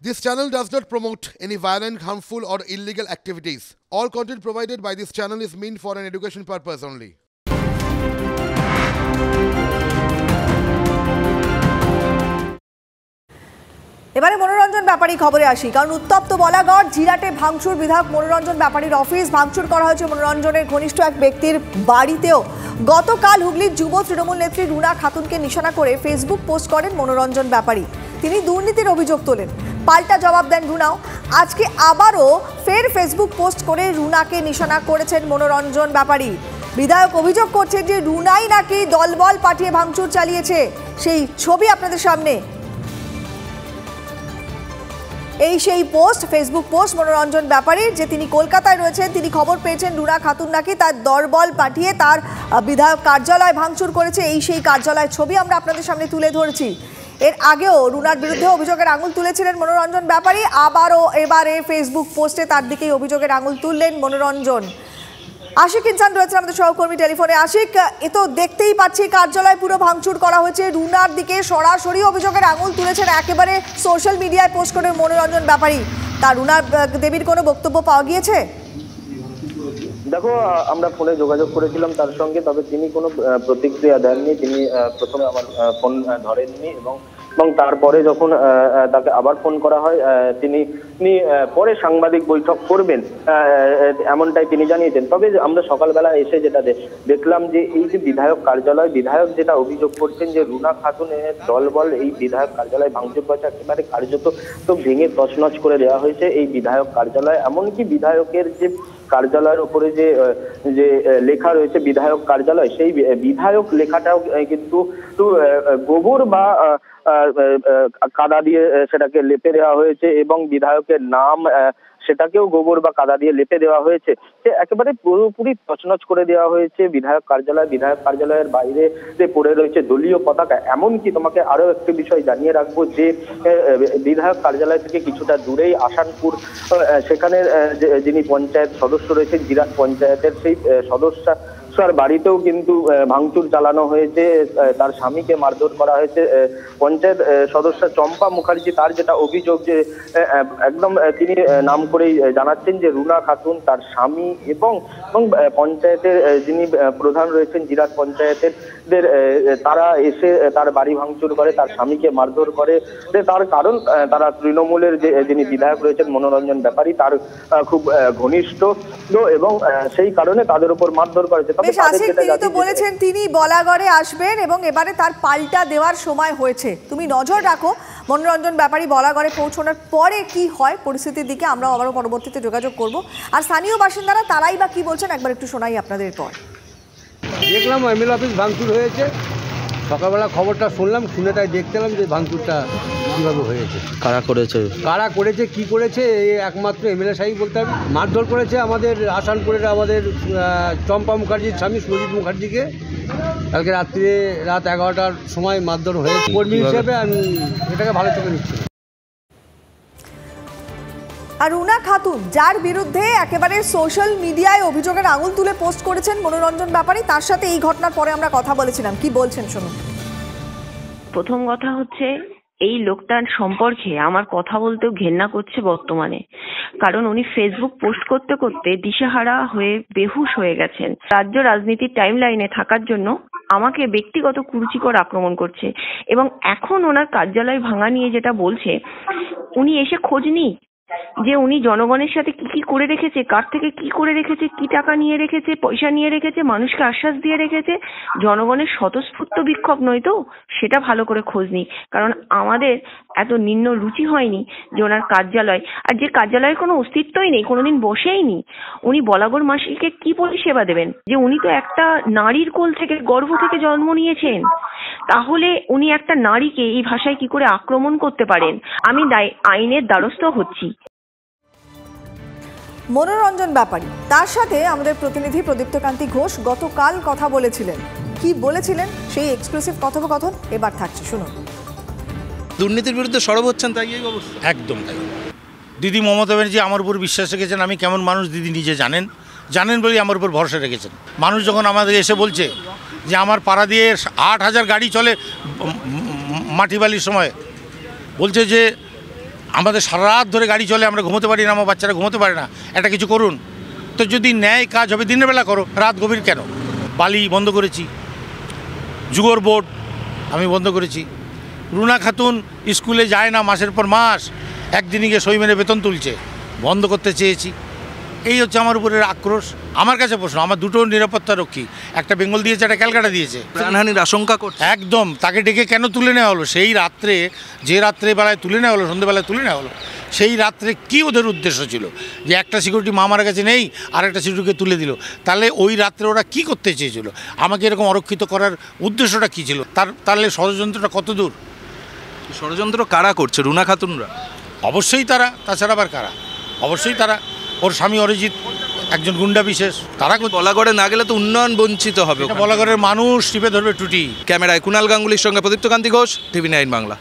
This channel does not promote any violent, harmful, or illegal activities. All content provided by this channel is meant for an education purpose only. এবারে মনোরঞ্জন ব্যাপারী খবরে আসি, কারণ উত্তপ্ত বলাগড় জিরাটে ভাঙচুর বিধায়ক মনোরঞ্জন ব্যাপারীর অফিস ভাঙচুর করা হয়েছে মনোরঞ্জনের ঘনিষ্ঠ এক ব্যক্তির বাড়িতেও। গতকাল হুগলির যুব তৃণমূল নেত্রী রুনা খাতুনকে নিশানা করে ফেসবুক পোস্ট করেন মনোরঞ্জন ব্যাপারী। তিনি দুর্নীতির অভিযোগ তোলেন, পাল্টা জবাব দেন রুনাও। আজকে আবারও ফের ফেসবুক পোস্ট করে রুনাকে নিশানা করেছেন মনোরঞ্জন ব্যাপারী। বিধায়ক অভিযোগ করছেন যে রুনাই নাকি দলবল পাঠিয়ে ভাঙচুর চালিয়েছে। সেই ছবি আপনাদের সামনে, এই সেই পোস্ট, ফেসবুক পোস্ট মনোরঞ্জন ব্যাপারীর, যে তিনি কলকাতায় রয়েছেন। তিনি খবর পেয়েছেন রুনা খাতুন নাকি তার দলবল পাঠিয়ে তার বিধায়ক কার্যালয় ভাঙচুর করেছে। এই সেই কার্যালয়ের ছবি আমরা আপনাদের সামনে তুলে ধরেছি। এর আগেও রুনার বিরুদ্ধে অভিযোগের আঙুল তুলেছিলেন মনোরঞ্জন ব্যাপারী, আবারও এবারে ফেসবুক পোস্টে তার দিকেই অভিযোগের আঙুল তুললেন মনোরঞ্জন। আশিক ইনসান রয়েছেন আমাদের সহকর্মী টেলিফোনে। আশিক, এ তো দেখতেই পাচ্ছি কার্যালয় পুরো ভাঙচুর করা হয়েছে, রুনার দিকে সরাসরি অভিযোগের আঙুল তুলেছেন একেবারে সোশ্যাল মিডিয়ায় পোস্ট করে মনোরঞ্জন ব্যাপারী। তা রুনা দেবীর কোনো বক্তব্য পাওয়া গিয়েছে? দেখো, আমরা ফোনে যোগাযোগ করেছিলাম তার সঙ্গে, তবে তিনি কোনো প্রতিক্রিয়া দেননি। তিনি প্রথমে আমার ফোন ধরেননি এবং তারপরে যখন তাকে আবার ফোন করা হয় তিনি পরে সাংবাদিক বৈঠক করবেন এমনটাই তিনি জানিয়েছেন। তবে আমরা সকালবেলা এসে যেটা দেখলাম যে এই যে বিধায়ক কার্যালয়, বিধায়ক যেটা অভিযোগ করছেন যে রুনা খাতুনের দলবল এই বিধায়ক কার্যালয় ভাঙচুর করেছে, একেবারে কার্যত তো ভেঙে তছনছ করে দেওয়া হয়েছে এই বিধায়ক কার্যালয়। এমনকি বিধায়কের যে কার্যালয়ের উপরে যে লেখা রয়েছে বিধায়ক কার্যালয়, সেই বিধায়ক লেখাটাও কিন্তু গোবর বা কাদা দিয়ে সেটাকে লেপে দেওয়া হয়েছে এবং বিধায়কের নাম সেটাকেও গোবর বা কাদা দিয়ে লেপে দেওয়া হয়েছে। একেবারে পুরোপুরি তছনছ করে দেওয়া হয়েছে বিধায়ক কার্যালয়। বিধায়ক কার্যালয়ের বাইরে পড়ে রয়েছে দলীয় পতাকা। এমনকি তোমাকে আরো একটি বিষয় জানিয়ে রাখবো যে বিধায়ক কার্যালয় থেকে কিছুটা দূরেই আসানপুর, সেখানে যিনি পঞ্চায়েত সদস্য রয়েছেন জিরাট পঞ্চায়েতের, সেই সদস্যার বাড়িতেও কিন্তু ভাঙচুর চালানো হয়েছে। তার স্বামীকে মারধর করা হয়েছে। পঞ্চায়েত সদস্য চম্পা মুখার্জি, তার যেটা অভিযোগ যে একদম তিনি নাম করেই জানাচ্ছেন যে রুনা খাতুন, তার স্বামী এবং পঞ্চায়েতের যিনি প্রধান রয়েছেন জিরাট পঞ্চায়েতের, তারা এসে তার বাড়ি ভাঙচুর করে, তার স্বামীকে মারধর করে। তার কারণ তারা তৃণমূলের যিনি বিধায়ক রয়েছেন মনোরঞ্জন ব্যাপারী, তার খুব ঘনিষ্ঠ এবং সেই কারণে তাদের উপর মারধর করেছে। তিনি তো বলেছেন তিনি বলাগড়ে আসবেন এবং এবারে তার পাল্টা দেওয়ার সময় হয়েছে। তুমি নজর রাখো মনোরঞ্জন ব্যাপারী বলাগড়ে পৌঁছানোর পরে কি হয় পরিস্থিতির দিকে, আমরা আবারও পরবর্তীতে যোগাযোগ করব। আর স্থানীয় বাসিন্দারা তারাই বা কি বলছেন একবার একটু শোনাই আপনাদের পর। দেখলাম এমএলএ অফিস ভাঙচুর হয়েছে, সকালবেলা খবরটা শুনলাম, শুনে তাই দেখতে এলাম যে ভাঙচুরটা কীভাবে হয়েছে, কারা করেছে কি করেছে একমাত্র এমএলএ সাহেব বলতে হবে। মারধর করেছে আমাদের আসানপুরের আমাদের চম্পা মুখার্জির স্বামী সুজিত মুখার্জিকে। কালকে রাত 11টার সময় মারধর হয়েছে। কর্মী হিসেবে আমি এটাকে ভালো চোখে নিচ্ছি। আর রুনা খাতুন, যার বিরুদ্ধে একেবারে সোশ্যাল মিডিয়ায় অভিযোগের আঙুল তুলে পোস্ট করেছেন মনোরঞ্জন ব্যাপারী, তার সাথে এই ঘটনার পরে আমরা কথা বলেছিলাম। কি বলছেন শুনুন। প্রথম কথা হচ্ছে, এই লোকটার সম্পর্কে আমার কথা বলতেও ঘেন্না করছে বর্তমানে, কারণ উনি ফেসবুক পোস্ট করতে করতে দিশেহারা হয়ে বেহুশ হয়ে গেছেন। রাজ্য রাজনীতির টাইম লাইনে থাকার জন্য আমাকে ব্যক্তিগত কুরুচিকর আক্রমণ করছে এবং এখন ওনার কার্যালয় ভাঙা নিয়ে যেটা বলছে, উনি এসে খোঁজ নিই যে উনি জনগণের সাথে কি কি করে রেখেছে, কার থেকে কি করে রেখেছে, কি টাকা নিয়ে রেখেছে, পয়সা নিয়ে রেখেছে, মানুষকে আশ্বাস দিয়ে রেখেছে। জনগণের স্বতঃস্ফূর্ত বিক্ষোভ নয় তো, সেটা ভালো করে খোঁজ নিই, কারণ আমাদের এত নিম্ন রুচি হয়নি যে ওনার কার্যালয়, আর যে কার্যালয়ের কোনো অস্তিত্বই নেই, কোনোদিন বসেই নি, উনি বলাগড় মাসিকে কি পরিষেবা দেবেন? যে উনি তো একটা নারীর কোল থেকে, গর্ভ থেকে জন্ম নিয়েছেন, তাহলে উনি একটা নারীকে এই ভাষায় কি করে আক্রমণ করতে পারেন? আমি আইনের দ্বারস্থ হচ্ছি। মনোরঞ্জন ব্যাপারী, তার সাথে আমাদের প্রতিনিধি প্রদীপ্তকান্তি ঘোষ গতকাল কথা বলেছিলেন। কি বলেছিলেন সেই এক্সক্লুসিভ কথোপকথন এবার থাকছে, শুনুন। দুর্নীতির বিরুদ্ধে সরব হচ্ছেন, তাই এই অবস্থা। একদম তাই। দিদি মমতা ব্যানার্জি আমার উপর বিশ্বাস রেখেছেন, আমি কেমন মানুষ দিদি নিজে জানেন বলেই আমার উপর ভরসা রেখেছেন। মানুষ যখন আমাদের এসে বলছে যে আমার পাড়া দিয়ে 8000 গাড়ি চলে মাটি বালির সময়, বলছে যে আমাদের সারা রাত ধরে গাড়ি চলে, আমরা ঘুমোতে পারি না, আমার বাচ্চারা ঘুমোতে পারে না। একটা কিছু করুন। তো যদি ন্যায় কাজ হবে দিনের বেলা করো, রাত গভীর কেন? বালি বন্ধ করেছি, যুগর বোর্ড আমি বন্ধ করেছি। রুনা খাতুন স্কুলে যায় না মাসের পর মাস, একদিনই গিয়ে সই মেরে বেতন তুলছে, বন্ধ করতে চেয়েছি। এই হচ্ছে আমার উপরের আক্রোশ। আমার কাছে প্রশ্ন, আমার দুটো নিরাপত্তা রক্ষী, একটা বেঙ্গল দিয়েছে, একটা ক্যালকাটা দিয়েছে। প্রাণহানির আশঙ্কা করছে একদম। তাকে ডেকে কেন তুলে নেওয়া হলো? সেই রাত্রে, যে রাত্রেবেলায় তুলে নেওয়া হলো, সন্ধ্যেবেলায় তুলে নেওয়া হলো, সেই রাত্রে কি ওদের উদ্দেশ্য ছিল? যে একটা সিকিউরিটি মা আমার কাছে নেই, আর একটা সিকিউরিটিকে তুলে দিল। তাহলে ওই রাত্রে ওরা কি করতে চেয়েছিল? আমাকে এরকম অরক্ষিত করার উদ্দেশ্যটা কী ছিল? তাহলে ষড়যন্ত্রটা কত দূর? ষড়যন্ত্র কারা করছে? রুনা খাতুনরা? অবশ্যই তারা, তাছাড়া আবার কারা? অবশ্যই তারা। ওর স্বামী অরিজিৎ একজন গুন্ডা বিশেষ, তারা বলাগড়ে না গেলে তো উন্নয়ন বঞ্চিত হবে। বলাগড়ের মানুষ টিপে ধরবে টুটি। ক্যামেরায় কুণাল গাঙ্গুলির সঙ্গে প্রদীপ্ত কান্তি ঘোষ, TV9 বাংলা।